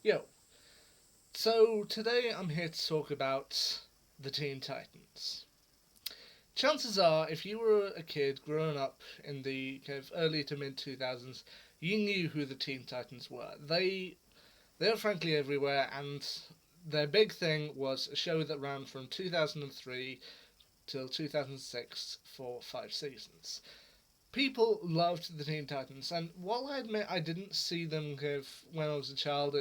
Yo, so today I'm here to talk about the Teen Titans. Chances are, if you were a kid growing up in the kind of early to mid 2000s, you knew who the Teen Titans were. They were frankly everywhere, and their big thing was a show that ran from 2003 till 2006 for 5 seasons. People loved the Teen Titans, and while I admit I didn't see them kind of when I was a child,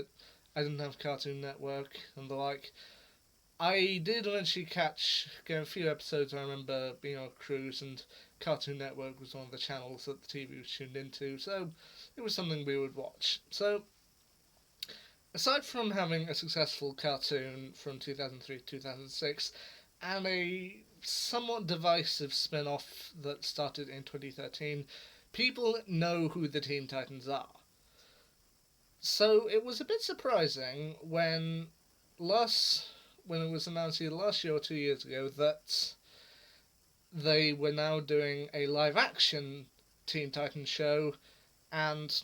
I didn't have Cartoon Network and the like. I did eventually catch a few episodes. I remember being on a cruise, and Cartoon Network was one of the channels that the TV was tuned into, so it was something we would watch. So, aside from having a successful cartoon from 2003 to 2006, and a somewhat divisive spin off that started in 2013, people know who the Teen Titans are. So it was a bit surprising last when it was announced either last year or 2 years ago that they were now doing a live action Teen Titans show, and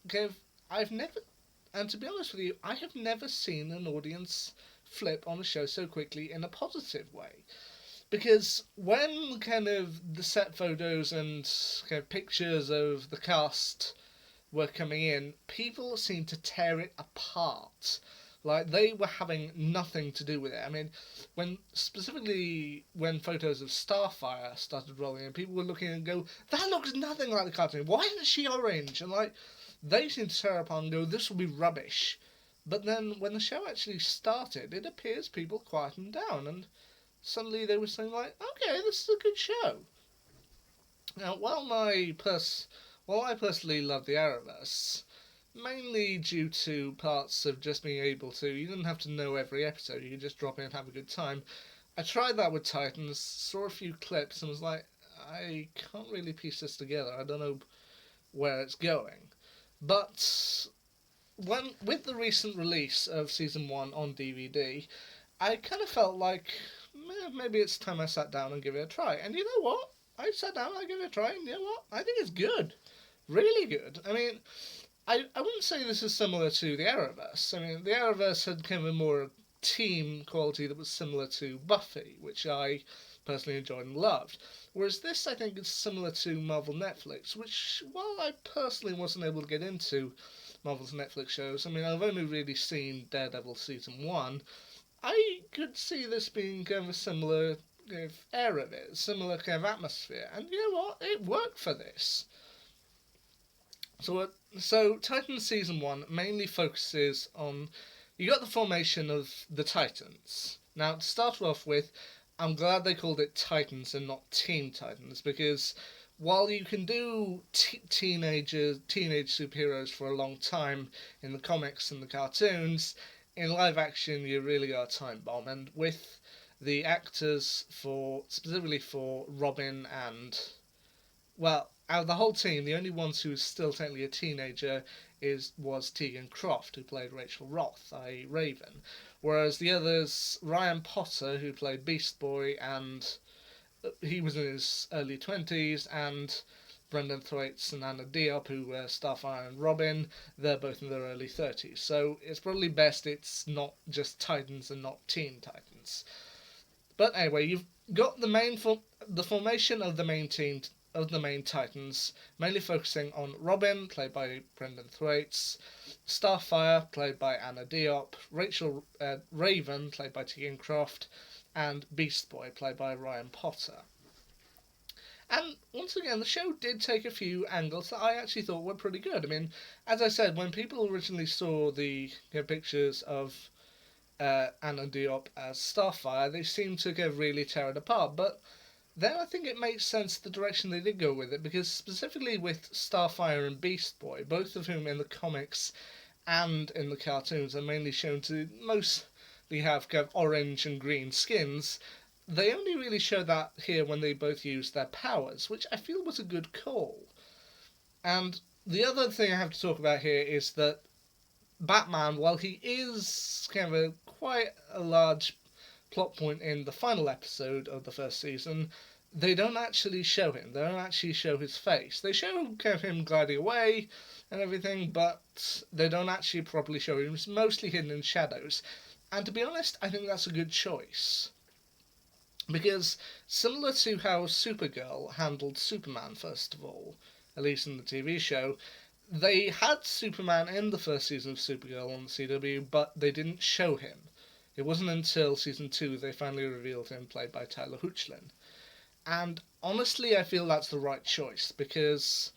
gave I've never and to be honest with you, I have never seen an audience flip on a show so quickly in a positive way. Because when kind of the set photos and kind of pictures of the cast were coming in, people seemed to tear it apart. Like they were having nothing to do with it. I mean, specifically when photos of Starfire started rolling in, people were looking and go, "That looks nothing like the cartoon. Why isn't she orange?" And like, they seemed to tear apart and go, "This will be rubbish." But then when the show actually started, it appears people quietened down, and suddenly they were saying like, "Okay, this is a good show." Now, while I personally love the Arrowverse, mainly due to parts of just being able to, you didn't have to know every episode, you could just drop in and have a good time. I tried that with Titans, saw a few clips, and was like, I can't really piece this together. I don't know where it's going. But with the recent release of season one on DVD, I kind of felt like maybe it's time I sat down and give it a try. And you know what? I sat down, I gave it a try, and you know what? I think it's good. Really good. I mean, I wouldn't say this is similar to the Arrowverse. I mean, the Arrowverse had kind of a more team quality that was similar to Buffy, which I personally enjoyed and loved. Whereas this, I think, is similar to Marvel Netflix, which, while I personally wasn't able to get into Marvel's Netflix shows, I mean, I've only really seen Daredevil season one, I could see this being kind of a similar kind of air of it, similar kind of atmosphere. And you know what? It worked for this. So Titans season one mainly focuses on you got the formation of the Titans. Now to start off with, I'm glad they called it Titans and not Teen Titans because while you can do teenage superheroes for a long time in the comics and the cartoons, in live action you really are a time bomb. And with the actors for specifically for Robin and well, out of the whole team, the only ones who was still technically a teenager was Tegan Croft, who played Rachel Roth, i.e. Raven, whereas the others, Ryan Potter, who played Beast Boy, and he was in his early 20s, and Brendan Thwaites and Anna Diop, who were Starfire and Robin, they're both in their early 30s. So it's probably best it's not just Titans and not Teen Titans. But anyway, you've got the formation of the main Titans, mainly focusing on Robin, played by Brendan Thwaites, Starfire, played by Anna Diop, Raven, played by Tegan Croft, and Beast Boy, played by Ryan Potter. And once again, the show did take a few angles that I actually thought were pretty good. I mean, as I said, when people originally saw the pictures of Anna Diop as Starfire, they seemed to really tear it apart. But then I think it makes sense the direction they did go with it, because specifically with Starfire and Beast Boy, both of whom in the comics and in the cartoons are mainly shown to mostly have kind of orange and green skins, they only really show that here when they both use their powers, which I feel was a good call. And the other thing I have to talk about here is that Batman, while he is kind of quite a large plot point in the final episode of the first season, they don't actually show him. They don't actually show his face. They show kind of him gliding away and everything, but they don't actually properly show him. It's mostly hidden in shadows. And to be honest, I think that's a good choice. Because similar to how Supergirl handled Superman, first of all, at least in the TV show, they had Superman in the first season of Supergirl on the CW, but they didn't show him. It wasn't until season 2 they finally revealed him, played by Tyler Hoechlin. And honestly, I feel that's the right choice, because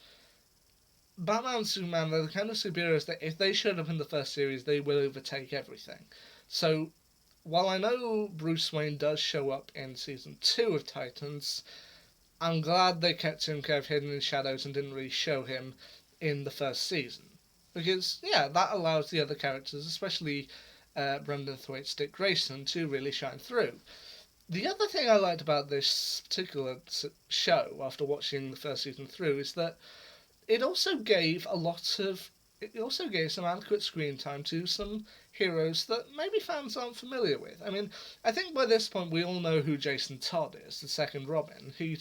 Batman and Superman are the kind of superheroes that if they showed up in the first series, they will overtake everything. So, while I know Bruce Wayne does show up in season 2 of Titans, I'm glad they kept him kind of hidden in shadows and didn't really show him in the first season. Because, yeah, that allows the other characters, especially Brendan Thwaites, Dick Grayson, to really shine through. The other thing I liked about this particular show, after watching the first season through, is that it also gave some adequate screen time to some heroes that maybe fans aren't familiar with. I mean, I think by this point we all know who Jason Todd is, the second Robin. He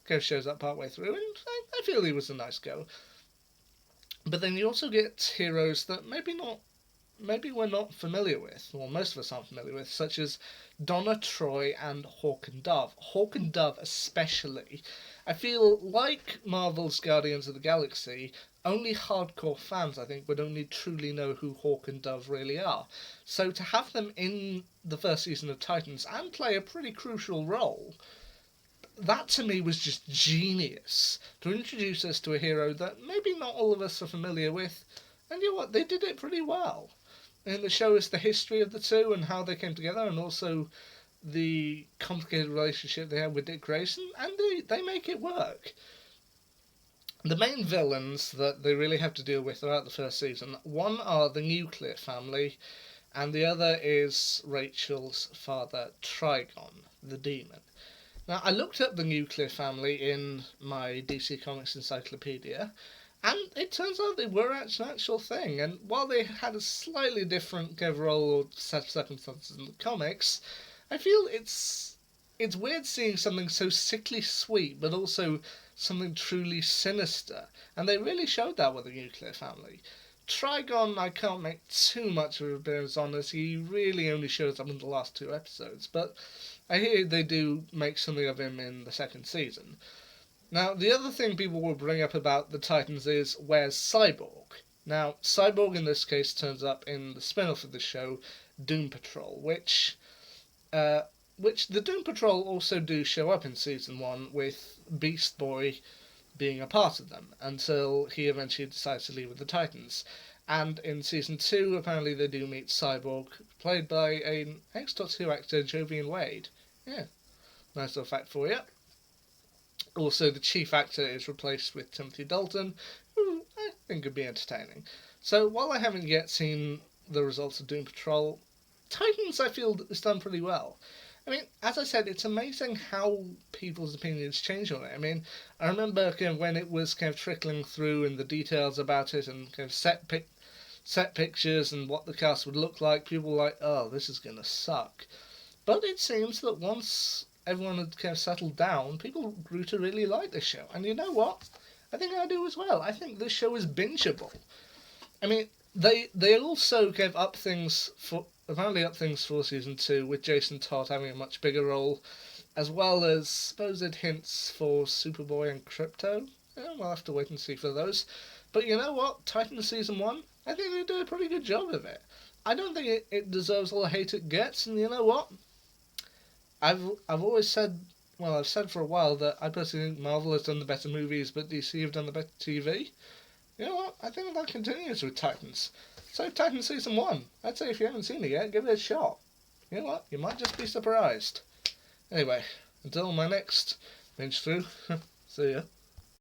kind of shows up partway through, and I feel he was a nice go. But then you also get heroes that maybe we're not familiar with, or most of us aren't familiar with, such as Donna Troy and Hawk and Dove. Hawk and Dove especially. I feel like Marvel's Guardians of the Galaxy, only hardcore fans, I think, would only truly know who Hawk and Dove really are. So to have them in the first season of Titans and play a pretty crucial role, that to me was just genius. To introduce us to a hero that maybe not all of us are familiar with, and you know what, they did it pretty well. And they show us the history of the two and how they came together, and also the complicated relationship they have with Dick Grayson, and they make it work. The main villains that they really have to deal with throughout the first season, one are the Nuclear family, and the other is Rachel's father, Trigon, the demon. Now, I looked up the Nuclear family in my DC Comics encyclopedia, and it turns out they were an actual thing. And while they had a slightly different role or set of circumstances in the comics, I feel it's weird seeing something so sickly sweet, but also something truly sinister. And they really showed that with the Nuclear family. Trigon, I can't make too much of a appearance on, as he really only shows up in the last 2 episodes, but I hear they do make something of him in the second season. Now, the other thing people will bring up about the Titans is, where's Cyborg? Now, Cyborg in this case turns up in the spin-off of the show, Doom Patrol, which the Doom Patrol also do show up in season 1, with Beast Boy being a part of them, until he eventually decides to leave with the Titans. And in season 2, apparently they do meet Cyborg, played by an ex-Doctor Who actor, Jovian Wade. Yeah, nice little fact for you. Also, the chief actor is replaced with Timothy Dalton, who I think could be entertaining. So, while I haven't yet seen the results of Doom Patrol, Titans, I feel, is done pretty well. I mean, as I said, it's amazing how people's opinions change on it. I mean, I remember when it was kind of trickling through and the details about it and kind of set pictures and what the cast would look like, people were like, oh, this is going to suck. But it seems that once everyone had kind of settled down, people grew to really like this show. And you know what? I think I do as well. I think this show is bingeable. I mean, they also gave apparently up things for season 2, with Jason Todd having a much bigger role, as well as supposed hints for Superboy and Krypto. Yeah, we'll have to wait and see for those. But you know what? Titans season 1, I think they did a pretty good job of it. I don't think it deserves all the hate it gets, and you know what? I've always said, well, I've said for a while that I personally think Marvel has done the better movies, but DC have done the better TV. You know what? I think that continues with Titans. So Titans season 1, I'd say if you haven't seen it yet, give it a shot. You know what? You might just be surprised. Anyway, until my next binge through, see ya.